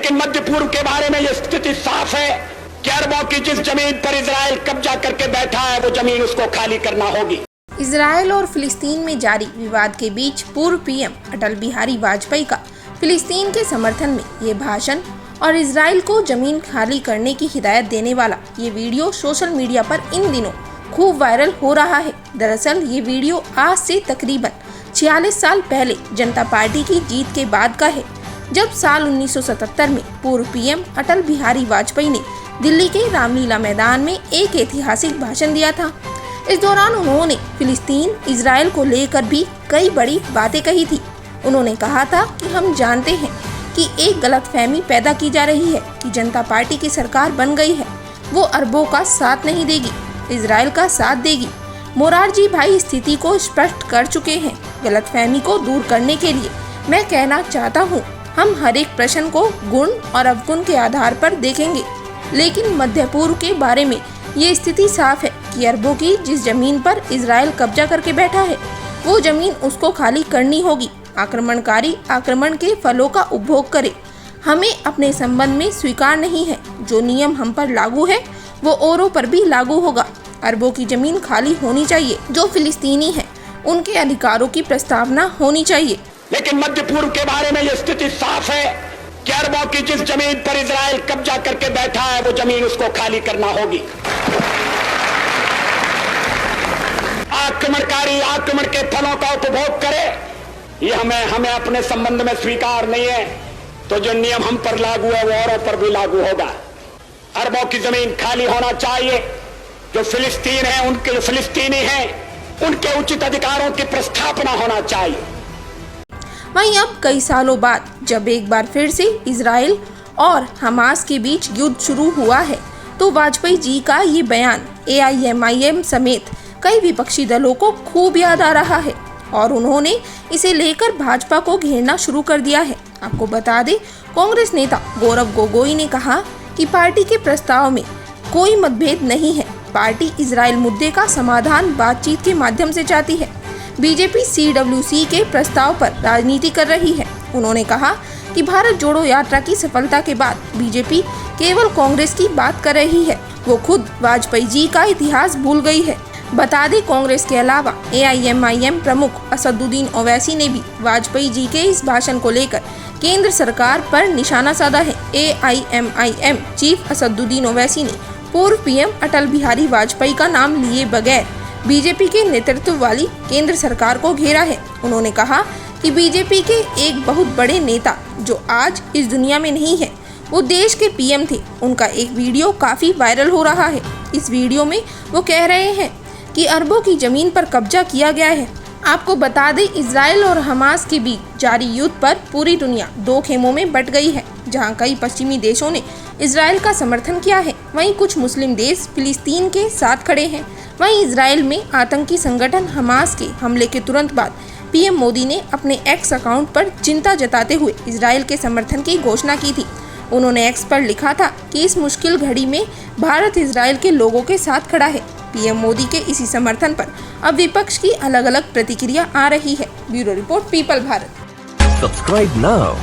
लेकिन मध्य पूर्व के बारे में यह स्थिति साफ है कि अरबों की जिस जमीन पर इजराइल कब्जा करके बैठा है वो जमीन उसको खाली करना होगी। इजराइल और फिलिस्तीन में जारी विवाद के बीच पूर्व पीएम अटल बिहारी वाजपेयी का फिलिस्तीन के समर्थन में ये भाषण और इजराइल को जमीन खाली करने की हिदायत देने वाला ये वीडियो सोशल मीडिया पर इन दिनों खूब वायरल हो रहा है। दरअसल ये वीडियो आज से तकरीबन 46 साल पहले जनता पार्टी की जीत के बाद का है, जब साल 1977 में पूर्व पीएम अटल बिहारी वाजपेयी ने दिल्ली के रामलीला मैदान में एक ऐतिहासिक भाषण दिया था। इस दौरान उन्होंने फिलिस्तीन इजराइल को लेकर भी कई बड़ी बातें कही थी। उन्होंने कहा था कि हम जानते हैं कि एक गलतफहमी पैदा की जा रही है कि जनता पार्टी की सरकार बन गई है, वो अरबों का साथ नहीं देगी, इजराइल का साथ देगी। मोरारजी भाई स्थिति को स्पष्ट कर चुके हैं। गलतफहमी को दूर करने के लिए मैं कहना चाहता हूँ, हम हर एक प्रश्न को गुण और अवगुण के आधार पर देखेंगे, लेकिन मध्य पूर्व के बारे में ये स्थिति साफ है कि अरबों की जिस जमीन पर इजराइल कब्जा करके बैठा है वो जमीन उसको खाली करनी होगी। आक्रमणकारी आक्रमण के फलों का उपभोग करे, हमें अपने संबंध में स्वीकार नहीं है। जो नियम हम पर लागू है वो औरों पर भी लागू होगा। अरबों की जमीन खाली होनी चाहिए, जो फिलिस्तीनी है उनके अधिकारों की प्रस्तावना होनी चाहिए। लेकिन मध्य पूर्व के बारे में यह स्थिति साफ है कि अरबों की जिस जमीन पर इजराइल कब्जा करके बैठा है वो जमीन उसको खाली करना होगी। आक्रमणकारी आक्रमण के फलों का उपभोग करे, ये हमें अपने संबंध में स्वीकार नहीं है। तो जो नियम हम पर लागू है वो औरों पर भी लागू होगा। अरबों की जमीन खाली होना चाहिए। जो फिलिस्तीन है, उनके फिलिस्तीनी हैं, उनके उचित अधिकारों की प्रस्थापना होना चाहिए। वहीं अब कई सालों बाद जब एक बार फिर से इजराइल और हमास के बीच युद्ध शुरू हुआ है, तो वाजपेयी जी का ये बयान AIMIM समेत कई विपक्षी दलों को खूब याद आ रहा है और उन्होंने इसे लेकर भाजपा को घेरना शुरू कर दिया है। आपको बता दें, कांग्रेस नेता गौरव गोगोई ने कहा कि पार्टी के प्रस्ताव में कोई मतभेद नहीं है। पार्टी इजराइल मुद्दे का समाधान बातचीत के माध्यम से चाहती है। बीजेपी CWC के प्रस्ताव पर राजनीति कर रही है। उन्होंने कहा कि भारत जोड़ो यात्रा की सफलता के बाद बीजेपी केवल कांग्रेस की बात कर रही है, वो खुद वाजपेयी जी का इतिहास भूल गई है। बता दें, कांग्रेस के अलावा AIMIM प्रमुख असदुद्दीन ओवैसी ने भी वाजपेयी जी के इस भाषण को लेकर केंद्र सरकार पर निशाना साधा है। AIMIM चीफ असदुद्दीन ओवैसी ने पूर्व पीएम अटल बिहारी वाजपेयी का नाम लिए बगैर बीजेपी के नेतृत्व वाली केंद्र सरकार को घेरा है। उन्होंने कहा कि बीजेपी के एक बहुत बड़े नेता जो आज इस दुनिया में नहीं है, वो देश के पीएम थे। उनका एक वीडियो काफ़ी वायरल हो रहा है। इस वीडियो में वो कह रहे हैं कि अरबों की ज़मीन पर कब्जा किया गया है। आपको बता दें, इजराइल और हमास के बीच जारी युद्ध पर पूरी दुनिया दो खेमों में बट गई है, जहां कई पश्चिमी देशों ने इजराइल का समर्थन किया है, वहीं कुछ मुस्लिम देश फिलिस्तीन के साथ खड़े हैं। वहीं इजराइल में आतंकी संगठन हमास के हमले के तुरंत बाद पीएम मोदी ने अपने एक्स अकाउंट पर चिंता जताते हुए इजराइल के समर्थन की घोषणा की थी। उन्होंने एक्स पर लिखा था कि इस मुश्किल घड़ी में भारत इजराइल के लोगों के साथ खड़ा है। पीएम मोदी के इसी समर्थन पर अब विपक्ष की अलग अलग प्रतिक्रिया आ रही है। Bureau report, people Bharat. Subscribe now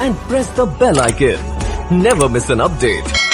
and press the bell icon. Never miss an update.